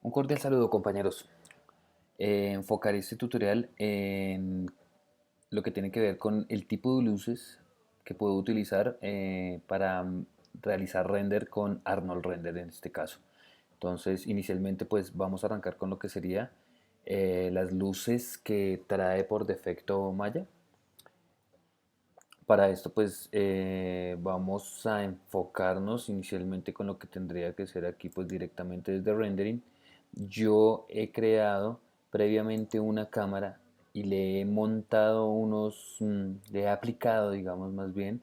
Un cordial saludo, compañeros. Enfocaré este tutorial en lo que tiene que ver con el tipo de luces que puedo utilizar para realizar render con Arnold Render en este caso. Entonces, inicialmente pues vamos a arrancar con lo que sería las luces que trae por defecto Maya. Para esto pues vamos a enfocarnos inicialmente con lo que tendría que ser aquí pues directamente desde rendering. Yo he creado previamente una cámara y le he montado le he aplicado digamos más bien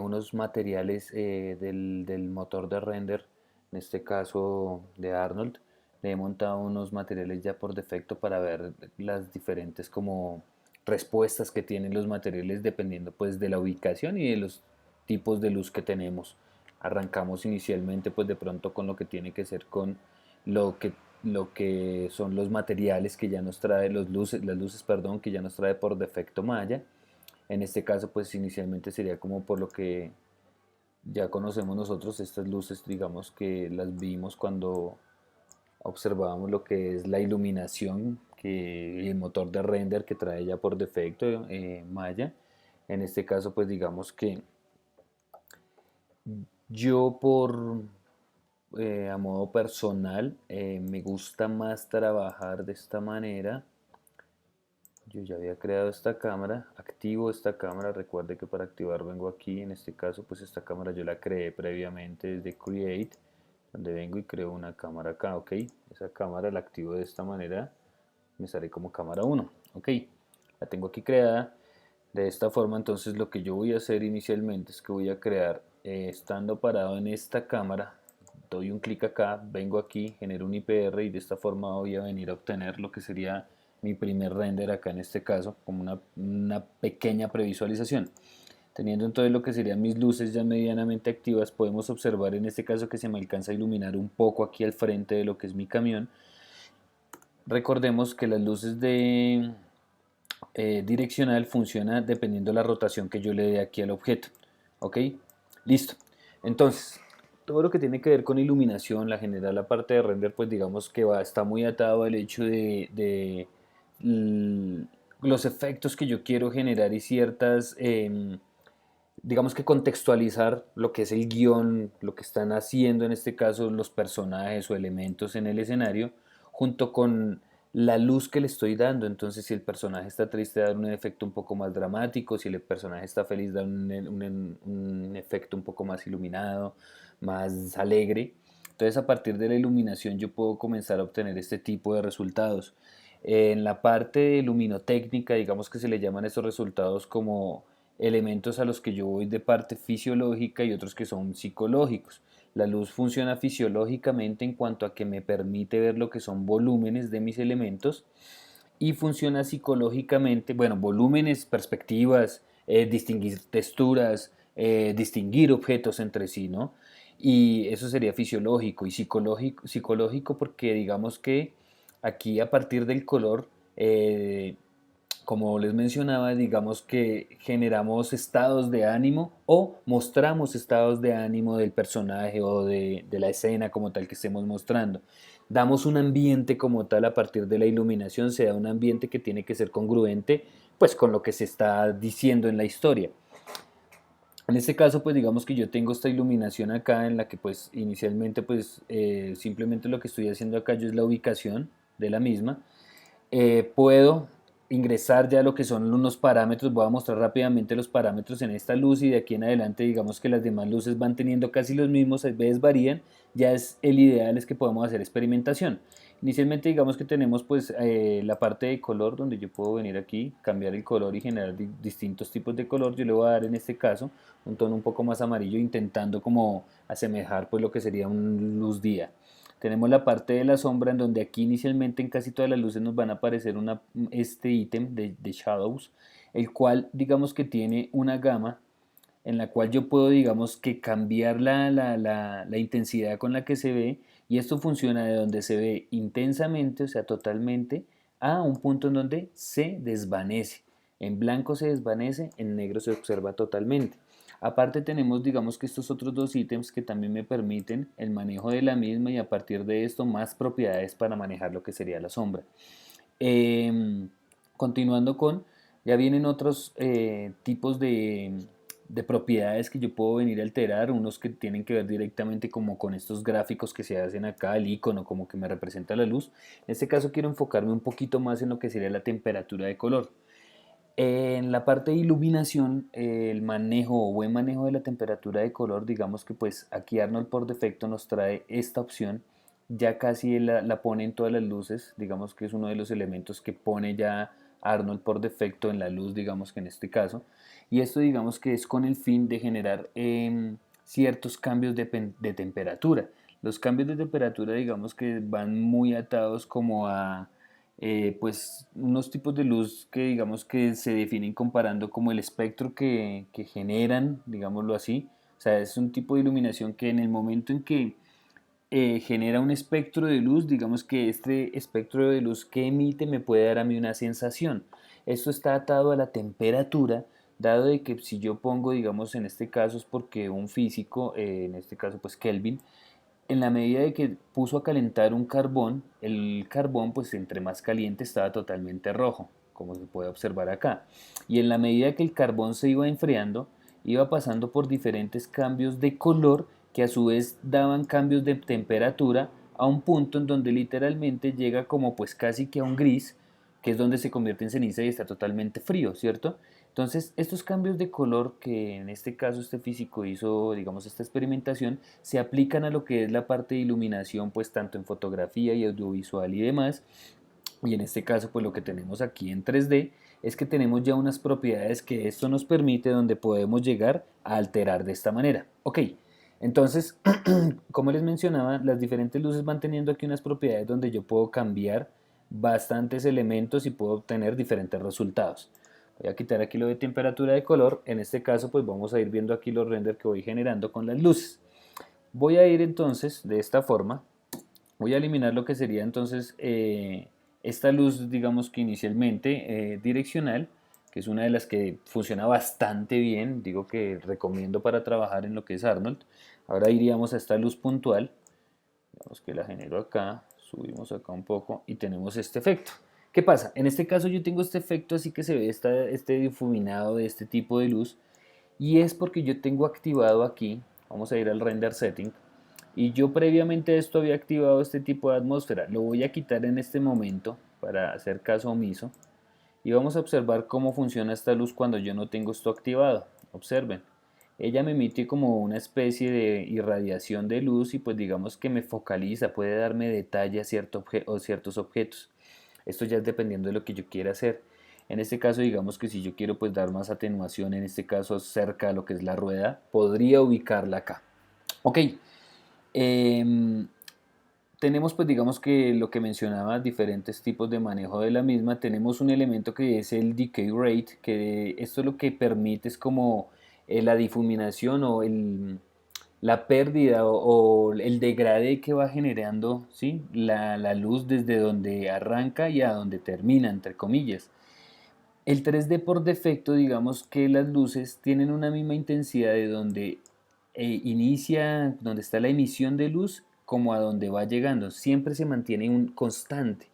unos materiales del motor de render, en este caso de Arnold. Le he montado unos materiales ya por defecto para ver las diferentes como respuestas que tienen los materiales dependiendo pues de la ubicación y de los tipos de luz que tenemos. Arrancamos inicialmente pues de pronto con lo que tiene que ser con lo que, lo que son los materiales que ya nos trae las luces perdón, que ya nos trae por defecto Maya. En este caso pues inicialmente sería como por lo que ya conocemos nosotros estas luces, digamos que las vimos cuando observábamos lo que es la iluminación y el motor de render que trae ya por defecto Maya. En este caso, pues digamos que yo a modo personal me gusta más trabajar de esta manera. Yo ya había creado esta cámara, activo esta cámara, recuerde que para activar vengo aquí, en este caso pues esta cámara yo la creé previamente desde Create, donde vengo y creo una cámara acá, ok, esa cámara la activo de esta manera, me sale como cámara 1, ok, la tengo aquí creada, de esta forma entonces lo que yo voy a hacer inicialmente es que voy a crear, estando parado en esta cámara, doy un clic acá, vengo aquí, genero un IPR y de esta forma voy a venir a obtener lo que sería mi primer render acá en este caso, como una pequeña previsualización. Teniendo entonces lo que serían mis luces ya medianamente activas, podemos observar en este caso que se me alcanza a iluminar un poco aquí al frente de lo que es mi camión. Recordemos que las luces de direccional funciona dependiendo de la rotación que yo le dé aquí al objeto. ¿Ok? Listo. Entonces, todo lo que tiene que ver con iluminación, la general, la parte de render, pues digamos que está muy atado al hecho de los efectos que yo quiero generar y ciertas, digamos que contextualizar lo que es el guión, lo que están haciendo en este caso los personajes o elementos en el escenario, junto con la luz que le estoy dando. Entonces, si el personaje está triste, dar un efecto un poco más dramático, si el personaje está feliz, dar un efecto un poco más iluminado, más alegre. Entonces, a partir de la iluminación, yo puedo comenzar a obtener este tipo de resultados. En la parte de luminotécnica, digamos que se le llaman estos resultados como elementos a los que yo voy de parte fisiológica y otros que son psicológicos. La luz funciona fisiológicamente en cuanto a que me permite ver lo que son volúmenes de mis elementos y funciona psicológicamente, bueno, volúmenes, perspectivas, distinguir texturas, distinguir objetos entre sí, ¿no? Y eso sería fisiológico y psicológico porque digamos que aquí a partir del color como les mencionaba, digamos que generamos estados de ánimo o mostramos estados de ánimo del personaje o de la escena como tal que estemos mostrando. Damos un ambiente como tal a partir de la iluminación, se da un ambiente que tiene que ser congruente pues con lo que se está diciendo en la historia. En este caso, pues digamos que yo tengo esta iluminación acá en la que pues inicialmente pues simplemente lo que estoy haciendo acá yo es la ubicación de la misma. Puedo ingresar ya lo que son unos parámetros, voy a mostrar rápidamente los parámetros en esta luz y de aquí en adelante digamos que las demás luces van teniendo casi los mismos, a veces varían, ya es el ideal es que podamos hacer experimentación. Inicialmente digamos que tenemos pues la parte de color donde yo puedo venir aquí, cambiar el color y generar distintos tipos de color. Yo le voy a dar en este caso un tono un poco más amarillo intentando como asemejar pues lo que sería un luz día. Tenemos la parte de la sombra en donde aquí inicialmente en casi todas las luces nos van a aparecer este ítem de shadows, el cual digamos que tiene una gama en la cual yo puedo digamos que cambiar la intensidad con la que se ve y esto funciona de donde se ve intensamente, o sea totalmente, a un punto en donde se desvanece. En blanco se desvanece, en negro se observa totalmente. Aparte tenemos, digamos que estos otros dos ítems que también me permiten el manejo de la misma y a partir de esto más propiedades para manejar lo que sería la sombra. Em, Continuando con, ya vienen otros tipos de propiedades que yo puedo venir a alterar, unos que tienen que ver directamente como con estos gráficos que se hacen acá, el icono como que me representa la luz. En este caso quiero enfocarme un poquito más en lo que sería la temperatura de color. En la parte de iluminación, el manejo o buen manejo de la temperatura de color, digamos que pues aquí Arnold por defecto nos trae esta opción, ya casi él la pone en todas las luces, digamos que es uno de los elementos que pone ya Arnold por defecto en la luz, digamos que en este caso, y esto digamos que es con el fin de generar ciertos cambios de temperatura. Los cambios de temperatura digamos que van muy atados como a pues unos tipos de luz que digamos que se definen comparando como el espectro que generan, digámoslo así. O sea, es un tipo de iluminación que en el momento en que genera un espectro de luz, digamos que este espectro de luz que emite me puede dar a mí una sensación. Esto está atado a la temperatura, dado de que si yo pongo, digamos en este caso es porque un físico, en este caso pues Kelvin, en la medida de que puso a calentar un carbón, el carbón pues entre más caliente estaba totalmente rojo, como se puede observar acá. Y en la medida que el carbón se iba enfriando, iba pasando por diferentes cambios de color que a su vez daban cambios de temperatura a un punto en donde literalmente llega como pues casi que a un gris, que es donde se convierte en ceniza y está totalmente frío, ¿cierto? Entonces, estos cambios de color que en este caso este físico hizo, digamos, esta experimentación, se aplican a lo que es la parte de iluminación, pues tanto en fotografía y audiovisual y demás. Y en este caso, pues lo que tenemos aquí en 3D es que tenemos ya unas propiedades que esto nos permite donde podemos llegar a alterar de esta manera. Ok, entonces, como les mencionaba, las diferentes luces van teniendo aquí unas propiedades donde yo puedo cambiar bastantes elementos y puedo obtener diferentes resultados. Voy a quitar aquí lo de temperatura de color. En este caso, pues vamos a ir viendo aquí los renders que voy generando con las luces. Voy a ir entonces de esta forma. Voy a eliminar lo que sería entonces esta luz, digamos que inicialmente direccional, que es una de las que funciona bastante bien. Digo que recomiendo para trabajar en lo que es Arnold. Ahora iríamos a esta luz puntual. Digamos que la genero acá, subimos acá un poco y tenemos este efecto. ¿Qué pasa? En este caso yo tengo este efecto así que se ve este difuminado de este tipo de luz y es porque yo tengo activado aquí, vamos a ir al render setting, y yo previamente a esto había activado este tipo de atmósfera. Lo voy a quitar en este momento para hacer caso omiso y vamos a observar cómo funciona esta luz cuando yo no tengo esto activado. Observen. Ella me emite como una especie de irradiación de luz y pues digamos que me focaliza, puede darme detalle a ciertos objetos. Esto ya es dependiendo de lo que yo quiera hacer. En este caso digamos que si yo quiero pues dar más atenuación, en este caso cerca a lo que es la rueda, podría ubicarla acá. Ok, em, tenemos pues digamos que lo que mencionaba, diferentes tipos de manejo de la misma. Tenemos un elemento que es el decay rate, que esto lo que permite es como la difuminación o la pérdida o el degradé que va generando, ¿sí? La luz desde donde arranca y a donde termina, entre comillas. El 3D por defecto, digamos que las luces tienen una misma intensidad de donde inicia, donde está la emisión de luz, como a donde va llegando. Siempre se mantiene un constante.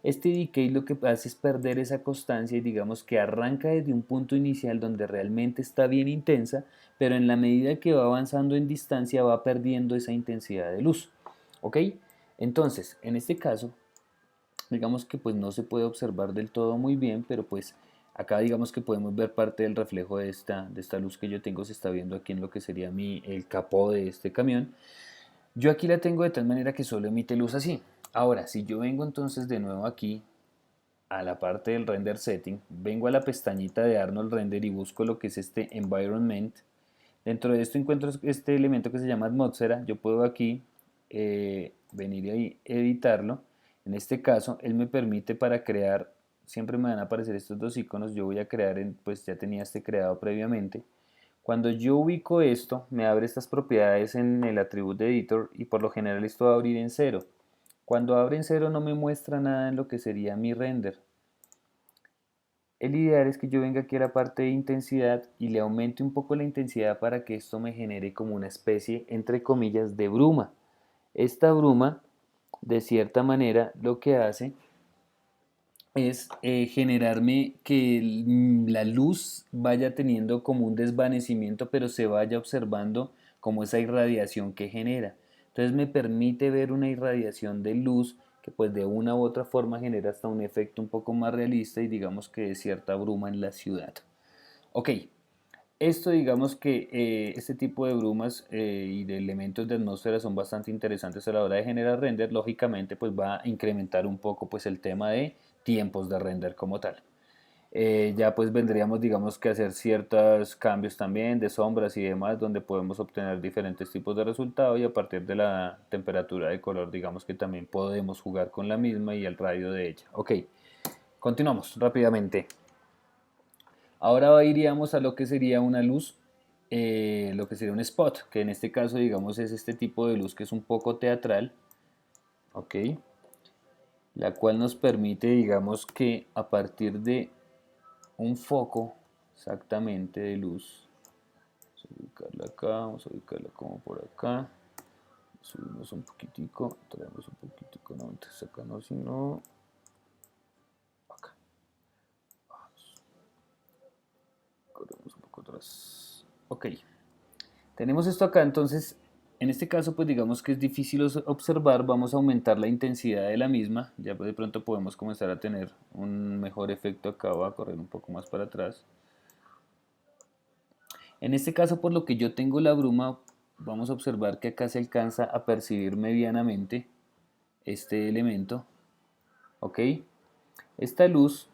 Este decay lo que hace es perder esa constancia y digamos que arranca desde un punto inicial donde realmente está bien intensa, pero en la medida que va avanzando en distancia va perdiendo esa intensidad de luz. ¿Ok? Entonces, en este caso, digamos que pues no se puede observar del todo muy bien, pero pues acá digamos que podemos ver parte del reflejo de esta luz que yo tengo, se está viendo aquí en lo que sería el capó de este camión. Yo aquí la tengo de tal manera que solo emite luz así. Ahora, si yo vengo entonces de nuevo aquí a la parte del render setting, vengo a la pestañita de Arnold Render y busco lo que es este environment. Dentro de esto encuentro este elemento que se llama atmósfera. Yo puedo aquí venir y editarlo. En este caso, él me permite para crear, siempre me van a aparecer estos dos iconos. Yo voy a crear, pues ya tenía este creado previamente. Cuando yo ubico esto, me abre estas propiedades en el Attribute Editor y por lo general esto va a abrir en cero. Cuando abre en cero no me muestra nada en lo que sería mi render. El ideal es que yo venga aquí a la parte de intensidad y le aumente un poco la intensidad para que esto me genere como una especie, entre comillas, de bruma. Esta bruma, de cierta manera, lo que hace es generarme que la luz vaya teniendo como un desvanecimiento, pero se vaya observando como esa irradiación que genera. Entonces me permite ver una irradiación de luz que pues de una u otra forma genera hasta un efecto un poco más realista y digamos que de cierta bruma en la ciudad. Ok, esto digamos que este tipo de brumas y de elementos de atmósfera son bastante interesantes a la hora de generar render. Lógicamente pues va a incrementar un poco pues el tema de tiempos de render como tal. Ya pues vendríamos digamos que a hacer ciertos cambios también de sombras y demás donde podemos obtener diferentes tipos de resultados y a partir de la temperatura de color digamos que también podemos jugar con la misma y el radio de ella. Ok, continuamos rápidamente. Ahora iríamos a lo que sería una luz, lo que sería un spot, que en este caso digamos es este tipo de luz que es un poco teatral, ok, la cual nos permite digamos que a partir de un foco exactamente de luz, vamos a ubicarla acá, vamos a ubicarla como por acá, subimos un poquitico, traemos un poquitico, no, entonces acá no, sino acá, corremos un poco atrás, ok. Tenemos esto acá, entonces, en este caso, pues digamos que es difícil observar, vamos a aumentar la intensidad de la misma, ya de pronto podemos comenzar a tener un mejor efecto acá, voy a correr un poco más para atrás. En este caso, por lo que yo tengo la bruma, vamos a observar que acá se alcanza a percibir medianamente este elemento, ¿ok? Esta luz,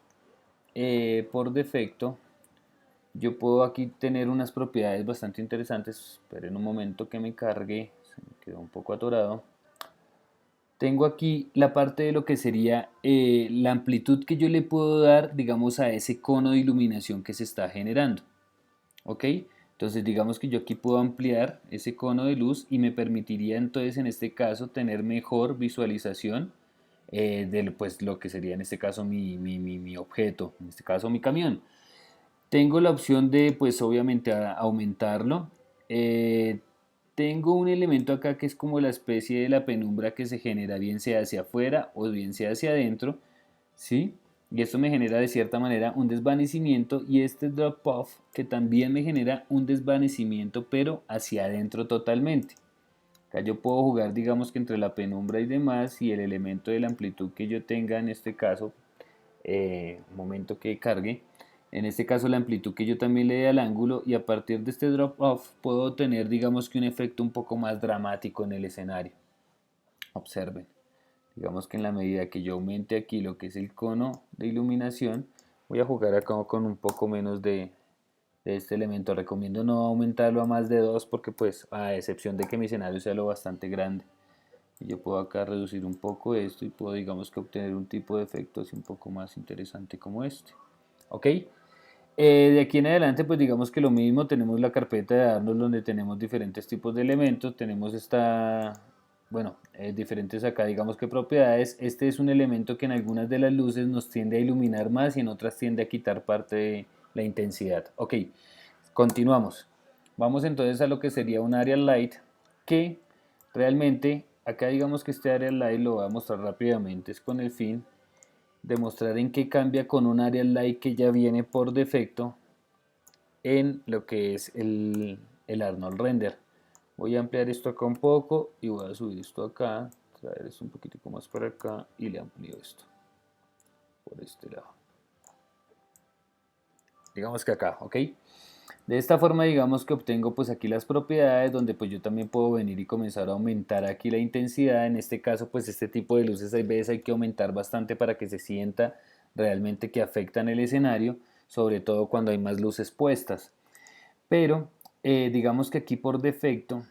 por defecto, yo puedo aquí tener unas propiedades bastante interesantes, pero en un momento que me cargue, se me quedó un poco atorado. Tengo aquí la parte de lo que sería la amplitud que yo le puedo dar, digamos, a ese cono de iluminación que se está generando. ¿Ok? Entonces digamos que yo aquí puedo ampliar ese cono de luz y me permitiría entonces en este caso tener mejor visualización de pues, lo que sería en este caso mi objeto, en este caso mi camión. Tengo la opción de, pues obviamente, aumentarlo. Eh, Tengo un elemento acá que es como la especie de la penumbra que se genera bien sea hacia afuera o bien sea hacia adentro, ¿sí? Y esto me genera de cierta manera un desvanecimiento y este drop off que también me genera un desvanecimiento pero hacia adentro totalmente. Acá yo puedo jugar digamos que entre la penumbra y demás y el elemento de la amplitud que yo tenga en este caso momento que cargue. En este caso la amplitud que yo también le dé al ángulo y a partir de este drop off puedo obtener digamos que un efecto un poco más dramático en el escenario. Observen, digamos que en la medida que yo aumente aquí lo que es el cono de iluminación, voy a jugar acá con un poco menos de este elemento. Recomiendo no aumentarlo a más de 2 porque pues a excepción de que mi escenario sea lo bastante grande. Y yo puedo acá reducir un poco esto y puedo digamos que obtener un tipo de efecto así un poco más interesante como este. ¿Ok? De aquí en adelante pues digamos que lo mismo, tenemos la carpeta de Arnold donde tenemos diferentes tipos de elementos, tenemos esta, bueno, diferentes acá digamos que propiedades. Este es un elemento que en algunas de las luces nos tiende a iluminar más y en otras tiende a quitar parte de la intensidad. Ok, continuamos. Vamos entonces a lo que sería un area light que realmente acá digamos que este area light lo voy a mostrar rápidamente, es con el fin de mostrar en qué cambia con un area light que ya viene por defecto en lo que es el Arnold Render. Voy a ampliar esto acá un poco y voy a subir esto acá, traer esto un poquitico más para acá y le amplío esto por este lado. Digamos que acá, ¿ok? De esta forma digamos que obtengo pues aquí las propiedades donde pues yo también puedo venir y comenzar a aumentar aquí la intensidad. En este caso pues este tipo de luces hay veces hay que aumentar bastante para que se sienta realmente que afectan el escenario, sobre todo cuando hay más luces puestas. Pero digamos que aquí por defecto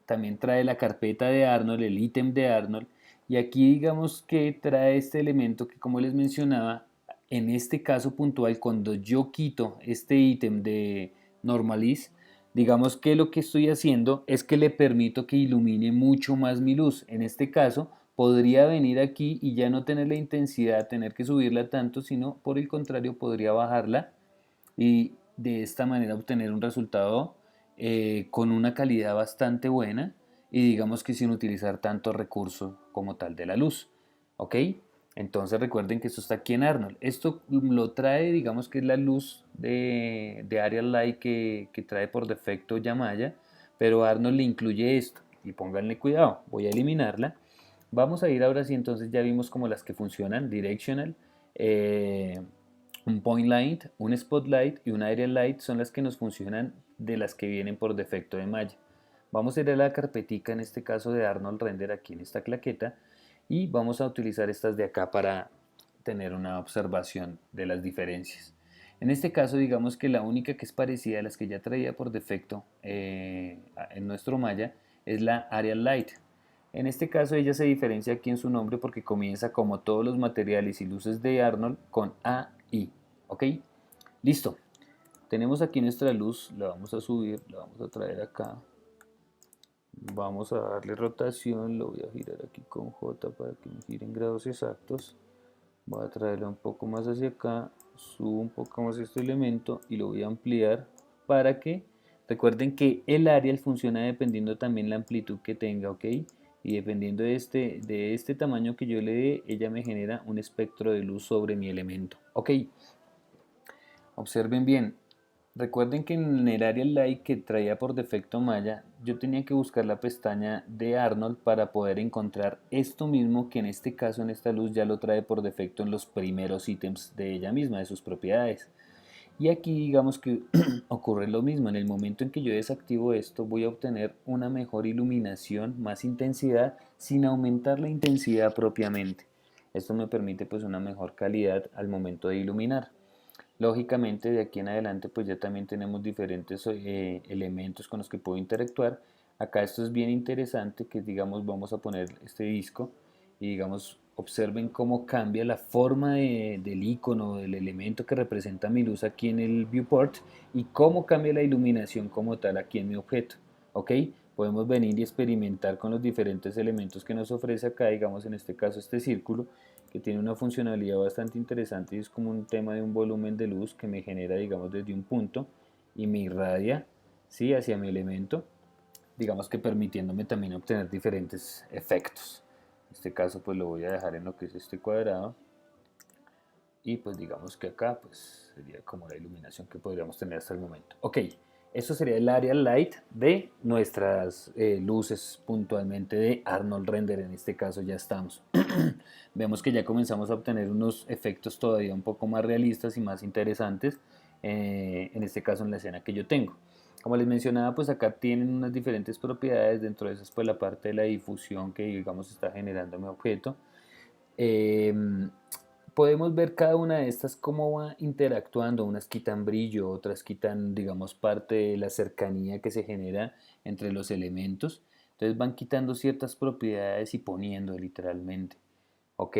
también trae la carpeta de Arnold, el ítem de Arnold, y aquí digamos que trae este elemento que como les mencionaba, en este caso puntual, cuando yo quito este ítem de Normalize, digamos que lo que estoy haciendo es que le permito que ilumine mucho más mi luz. En este caso podría venir aquí y ya no tener la intensidad, tener que subirla tanto, sino por el contrario podría bajarla y de esta manera obtener un resultado con una calidad bastante buena y digamos que sin utilizar tanto recurso como tal de la luz. ¿Ok? Entonces recuerden que esto está aquí en Arnold. Esto lo trae, digamos que es la luz de Area Light que trae por defecto Yamaya, pero Arnold le incluye esto. Y pónganle cuidado, voy a eliminarla. Vamos a ir ahora sí, entonces ya vimos como las que funcionan, Directional, eh, un Point Light, un Spotlight y un Area Light son las que nos funcionan de las que vienen por defecto de Maya. Vamos a ir a la carpetica, en este caso de Arnold Render, aquí en esta claqueta, y vamos a utilizar estas de acá para tener una observación de las diferencias. En este caso, digamos que la única que es parecida a las que ya traía por defecto en nuestro Maya es la Area Light. En este caso ella se diferencia aquí en su nombre porque comienza como todos los materiales y luces de Arnold con AI. ¿Ok? Listo. Tenemos aquí nuestra luz, la vamos a subir, la vamos a traer acá. Vamos a darle rotación, lo voy a girar aquí con J para que me gire en grados exactos. Voy a traerlo un poco más hacia acá, subo un poco más este elemento y lo voy a ampliar para que recuerden que el Arial funciona dependiendo también la amplitud que tenga, ¿ok? Y dependiendo de este tamaño que yo le dé, ella me genera un espectro de luz sobre mi elemento, ¿ok? Observen bien, recuerden que en el Area Light que traía por defecto Maya, yo tenía que buscar la pestaña de Arnold para poder encontrar esto mismo que en este caso en esta luz ya lo trae por defecto en los primeros ítems de ella misma, de sus propiedades. Y aquí digamos que ocurre lo mismo, en el momento en que yo desactivo esto voy a obtener una mejor iluminación, más intensidad, sin aumentar la intensidad propiamente. Esto me permite pues una mejor calidad al momento de iluminar. Lógicamente de aquí en adelante pues ya también tenemos diferentes elementos con los que puedo interactuar. Acá esto es bien interesante que digamos vamos a poner este disco y digamos observen cómo cambia la forma del icono, del elemento que representa mi luz aquí en el viewport y cómo cambia la iluminación como tal aquí en mi objeto. ¿Ok? Podemos venir y experimentar con los diferentes elementos que nos ofrece acá, digamos en este caso este círculo que tiene una funcionalidad bastante interesante y es como un tema de un volumen de luz que me genera, digamos, desde un punto y me irradia, ¿sí? Hacia mi elemento, digamos que permitiéndome también obtener diferentes efectos. En este caso, pues lo voy a dejar en lo que es este cuadrado y pues digamos que acá pues sería como la iluminación que podríamos tener hasta el momento. Ok, eso sería el Area Light de nuestras luces puntualmente de Arnold Render, en este caso ya estamos. Vemos que ya comenzamos a obtener unos efectos todavía un poco más realistas y más interesantes, en este caso en la escena que yo tengo. Como les mencionaba, pues acá tienen unas diferentes propiedades, dentro de esas pues la parte de la difusión que digamos está generando mi objeto. Eh, Podemos ver cada una de estas cómo va interactuando, unas quitan brillo, otras quitan, digamos, parte de la cercanía que se genera entre los elementos. Entonces van quitando ciertas propiedades y poniendo literalmente. ¿Ok?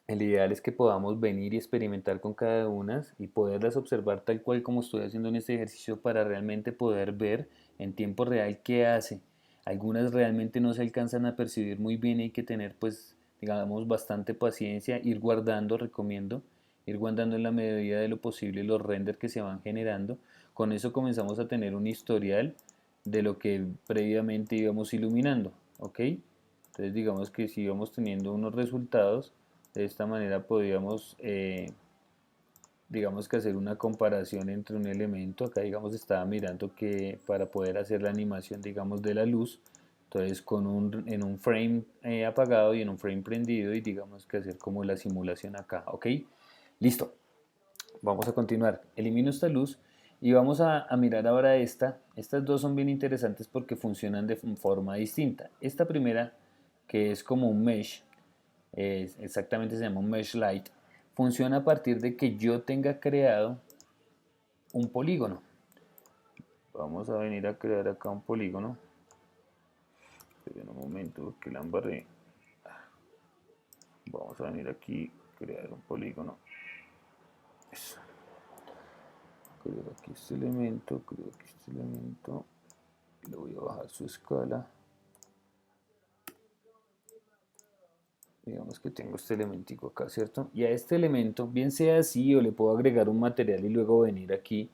El ideal es que podamos venir y experimentar con cada una y poderlas observar tal cual como estoy haciendo en este ejercicio para realmente poder ver en tiempo real qué hace. Algunas realmente no se alcanzan a percibir muy bien y hay que tener pues digamos bastante paciencia, ir guardando, recomiendo, ir guardando en la medida de lo posible los renders que se van generando. Con eso comenzamos a tener un historial de lo que previamente íbamos iluminando, ¿ok? Entonces digamos que si íbamos teniendo unos resultados, de esta manera podríamos, digamos que hacer una comparación entre un elemento. Acá, digamos, estaba mirando que para poder hacer la animación, digamos, de la luz, entonces en un frame apagado y en un frame prendido y digamos que hacer como la simulación acá, ¿ok? Listo, vamos a continuar. Elimino esta luz y vamos a mirar ahora esta. Estas dos son bien interesantes porque funcionan de forma distinta. Esta primera, que es como un mesh, exactamente se llama un mesh light, funciona a partir de que yo tenga creado un polígono. Vamos a venir a crear acá un polígono. En un momento que la embarré. Vamos a venir aquí, crear un polígono. Eso. Creo aquí este elemento, creo aquí este elemento. Le voy a bajar su escala. Digamos que tengo este elementico acá, ¿cierto? Y a este elemento, bien sea así o le puedo agregar un material y luego venir aquí.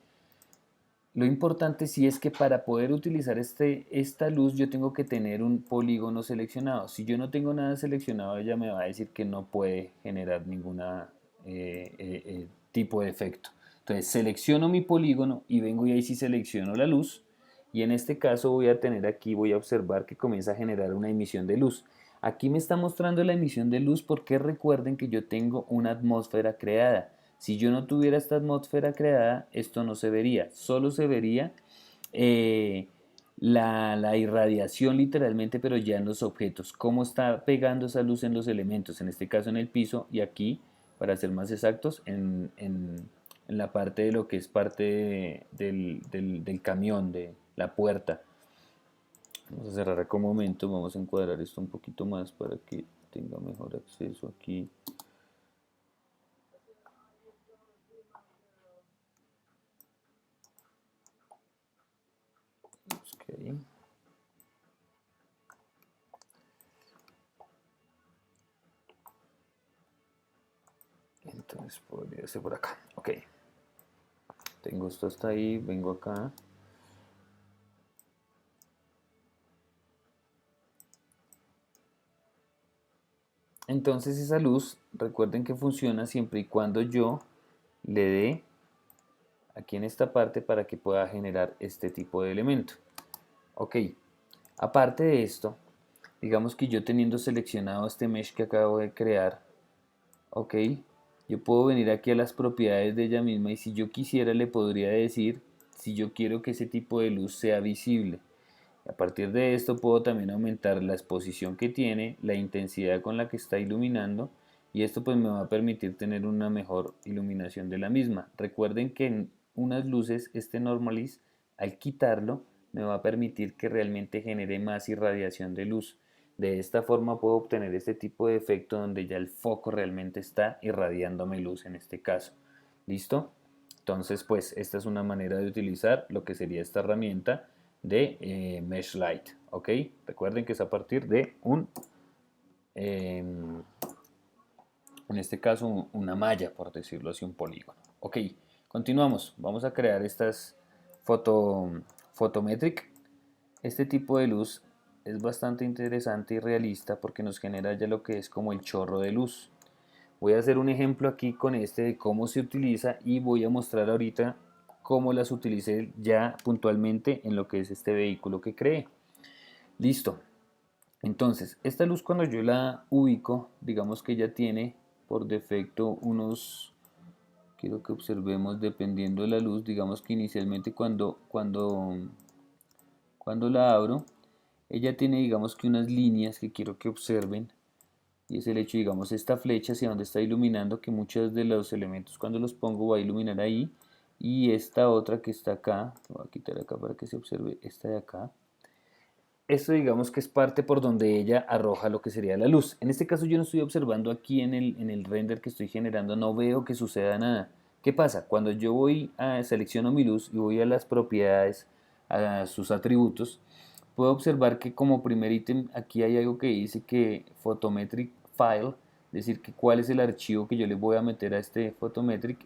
Lo importante sí es que para poder utilizar esta luz yo tengo que tener un polígono seleccionado. Si yo no tengo nada seleccionado, ella me va a decir que no puede generar ninguna tipo de efecto. Entonces selecciono mi polígono y vengo y ahí sí selecciono la luz. Y en este caso voy a tener aquí, voy a observar que comienza a generar una emisión de luz. Aquí me está mostrando la emisión de luz porque recuerden que yo tengo una atmósfera creada. Si yo no tuviera esta atmósfera creada, esto no se vería, solo se vería eh, la irradiación literalmente, pero ya en los objetos, cómo está pegando esa luz en los elementos, en este caso en el piso y aquí, para ser más exactos, en la parte de lo que es parte del camión, de la puerta. Vamos a cerrar acá un momento, vamos a encuadrar esto un poquito más para que tenga mejor acceso aquí. Okay. Entonces podría ser por acá. Ok. Tengo esto hasta ahí, vengo acá. Entonces esa luz, recuerden que funciona siempre y cuando yo le dé aquí en esta parte para que pueda generar este tipo de elemento. Ok. Aparte de esto, digamos que yo teniendo seleccionado este mesh que acabo de crear, ok, yo puedo venir aquí a las propiedades de ella misma y si yo quisiera le podría decir si yo quiero que ese tipo de luz sea visible. A partir de esto puedo también aumentar la exposición que tiene, la intensidad con la que está iluminando y esto pues me va a permitir tener una mejor iluminación de la misma. Recuerden que en unas luces este normalize al quitarlo me va a permitir que realmente genere más irradiación de luz. De esta forma puedo obtener este tipo de efecto donde ya el foco realmente está irradiándome luz en este caso. ¿Listo? Entonces pues esta es una manera de utilizar lo que sería esta herramienta de Mesh Light, ¿ok? Recuerden que es a partir de eh, en este caso, una malla, por decirlo así, un polígono. Ok, continuamos. Vamos a crear estas photometric. Este tipo de luz es bastante interesante y realista porque nos genera ya lo que es como el chorro de luz. Voy a hacer un ejemplo aquí con este de cómo se utiliza y voy a mostrar ahorita cómo las utilicé ya puntualmente en lo que es este vehículo que creé. Listo. Entonces, esta luz cuando yo la ubico, digamos que ya tiene por defecto unos, quiero que observemos dependiendo de la luz, digamos que inicialmente cuando la abro, ella tiene digamos que unas líneas que quiero que observen y es el hecho, digamos, esta flecha hacia donde está iluminando, que muchos de los elementos cuando los pongo va a iluminar ahí y esta otra que está acá, voy a quitar acá para que se observe esta de acá. Esto digamos que es parte por donde ella arroja lo que sería la luz. En este caso yo no estoy observando aquí en el render que estoy generando, no veo que suceda nada. ¿Qué pasa? Cuando yo voy a selecciono mi luz y voy a las propiedades, a sus atributos, puedo observar que como primer ítem aquí hay algo que dice que photometric file, es decir, que cuál es el archivo que yo le voy a meter a este photometric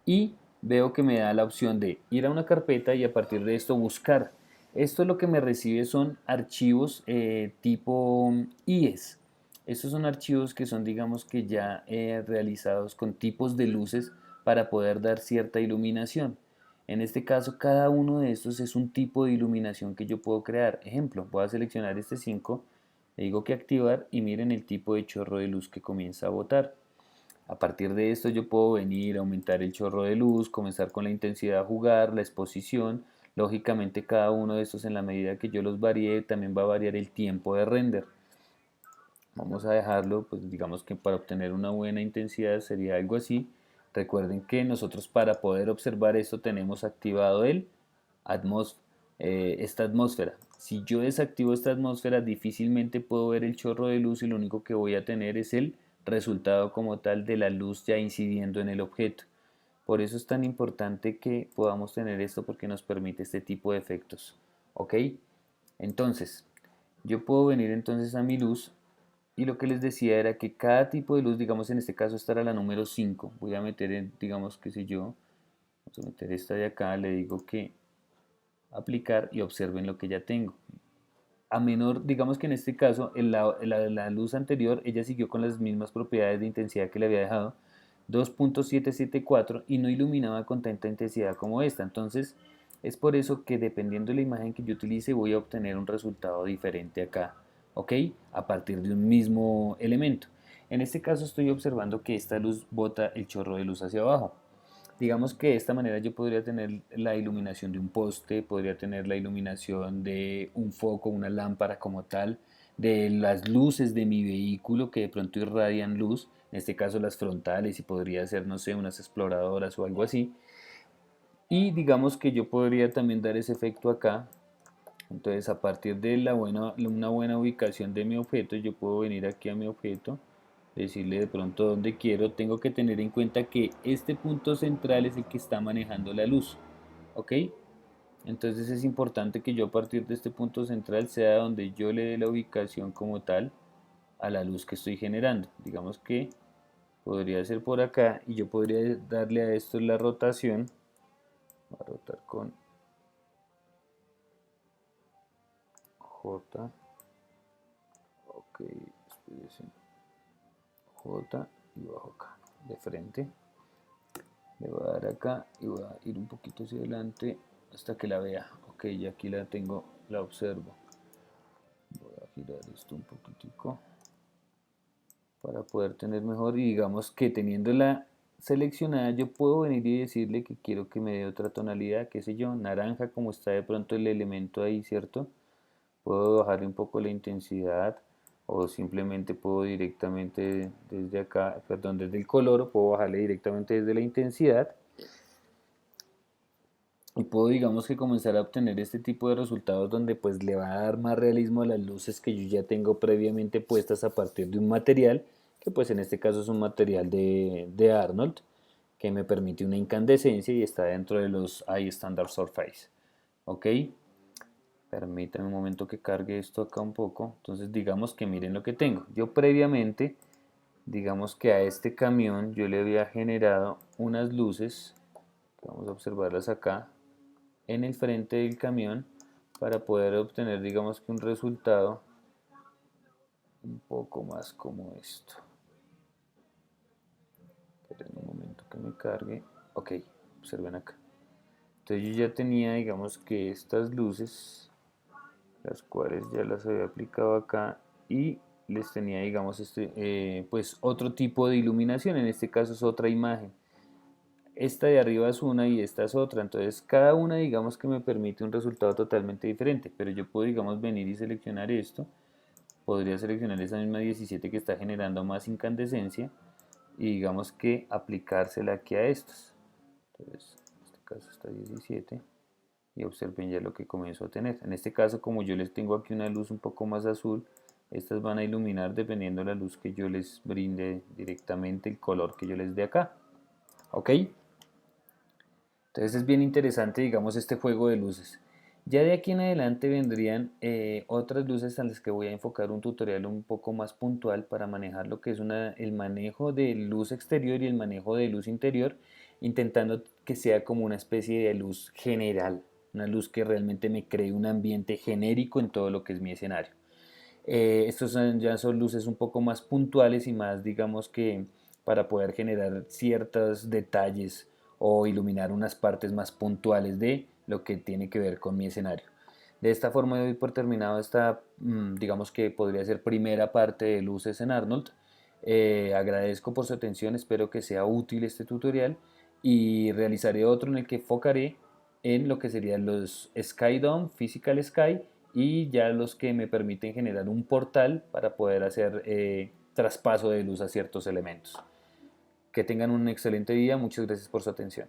y veo que me da la opción de ir a una carpeta y a partir de esto buscar. Esto lo que me recibe son archivos tipo IES. Estos son archivos que son, digamos que ya realizados con tipos de luces para poder dar cierta iluminación. En este caso, cada uno de estos es un tipo de iluminación que yo puedo crear. Ejemplo, voy a seleccionar este 5, le digo que activar y miren el tipo de chorro de luz que comienza a botar. A partir de esto yo puedo venir a aumentar el chorro de luz, comenzar con la intensidad a jugar, la exposición. Lógicamente cada uno de estos en la medida que yo los varíe también va a variar el tiempo de render. Vamos a dejarlo, pues digamos que para obtener una buena intensidad sería algo así. Recuerden que nosotros para poder observar esto tenemos activado esta atmósfera. Si yo desactivo esta atmósfera difícilmente puedo ver el chorro de luz y lo único que voy a tener es el resultado como tal de la luz ya incidiendo en el objeto. Por eso es tan importante que podamos tener esto porque nos permite este tipo de efectos. ¿Ok? Entonces, yo puedo venir entonces a mi luz Y lo que les decía era que cada tipo de luz, digamos en este caso esta era la número 5, voy a meter, digamos, qué sé yo, vamos a meter esta de acá, le digo que aplicar y observen lo que ya tengo. A menor, digamos que en este caso, la luz anterior, ella siguió con las mismas propiedades de intensidad que le había dejado, 2.774, y no iluminaba con tanta intensidad como esta. Entonces, es por eso que dependiendo de la imagen que yo utilice, voy a obtener un resultado diferente acá, ¿ok? A partir de un mismo elemento. En este caso estoy observando que esta luz bota el chorro de luz hacia abajo. Digamos que de esta manera yo podría tener la iluminación de un poste, podría tener la iluminación de un foco, una lámpara como tal, de las luces de mi vehículo que de pronto irradian luz, en este caso las frontales y podría ser, no sé, unas exploradoras o algo así. Y digamos que yo podría también dar ese efecto acá. Entonces a partir de una buena ubicación de mi objeto, yo puedo venir aquí a mi objeto, decirle de pronto dónde quiero. Tengo que tener en cuenta que este punto central es el que está manejando la luz, ¿ok? Entonces es importante que yo a partir de este punto central sea donde yo le dé la ubicación como tal a la luz que estoy generando. Digamos que podría ser por acá y yo podría darle a esto la rotación. Voy a rotar con J, ok, espérense. J y bajo acá, de frente. Le voy a dar acá y voy a ir un poquito hacia adelante hasta que la vea. Ok, ya aquí la tengo, la observo. Voy a girar esto un poquitico para poder tener mejor, y digamos que teniéndola seleccionada yo puedo venir y decirle que quiero que me dé otra tonalidad, qué sé yo, naranja, como está de pronto el elemento ahí, ¿cierto? Puedo bajarle un poco la intensidad o simplemente puedo directamente desde acá, perdón, desde el color, puedo bajarle directamente desde la intensidad y puedo, digamos, que comenzar a obtener este tipo de resultados donde pues le va a dar más realismo a las luces que yo ya tengo previamente puestas a partir de un material que pues en este caso es un material de Arnold que me permite una incandescencia y está dentro de los High Standard Surface. Ok, permítanme un momento que cargue esto acá un poco. Entonces digamos que miren lo que tengo. Yo previamente, digamos que a este camión yo le había generado unas luces, vamos a observarlas acá, en el frente del camión para poder obtener, digamos que un resultado un poco más como esto. Esperen un momento que me cargue. Ok, observen acá. Entonces yo ya tenía, digamos que estas luces, las cuales ya las había aplicado acá y les tenía, digamos, pues otro tipo de iluminación. En este caso es otra imagen. Esta de arriba es una y esta es otra, entonces cada una digamos que me permite un resultado totalmente diferente, pero yo puedo digamos venir y seleccionar esto, podría seleccionar esa misma 17 que está generando más incandescencia y digamos que aplicársela aquí a estos. Entonces en este caso está 17 y observen ya lo que comienzo a tener. En este caso como yo les tengo aquí una luz un poco más azul, estas van a iluminar dependiendo de la luz que yo les brinde directamente, el color que yo les dé acá. ¿Ok? Entonces es bien interesante, digamos, este juego de luces. Ya de aquí en adelante vendrían otras luces a las que voy a enfocar un tutorial un poco más puntual para manejar lo que es el manejo de luz exterior y el manejo de luz interior, intentando que sea como una especie de luz general, una luz que realmente me cree un ambiente genérico en todo lo que es mi escenario. Ya son luces un poco más puntuales y más, digamos que para poder generar ciertos detalles o iluminar unas partes más puntuales de lo que tiene que ver con mi escenario. De esta forma doy por terminado esta, digamos que podría ser primera parte de luces en Arnold. Agradezco por su atención, espero que sea útil este tutorial y realizaré otro en el que enfocaré en lo que serían los Sky Dome, Physical Sky y ya los que me permiten generar un portal para poder hacer traspaso de luz a ciertos elementos. Que tengan un excelente día, muchas gracias por su atención.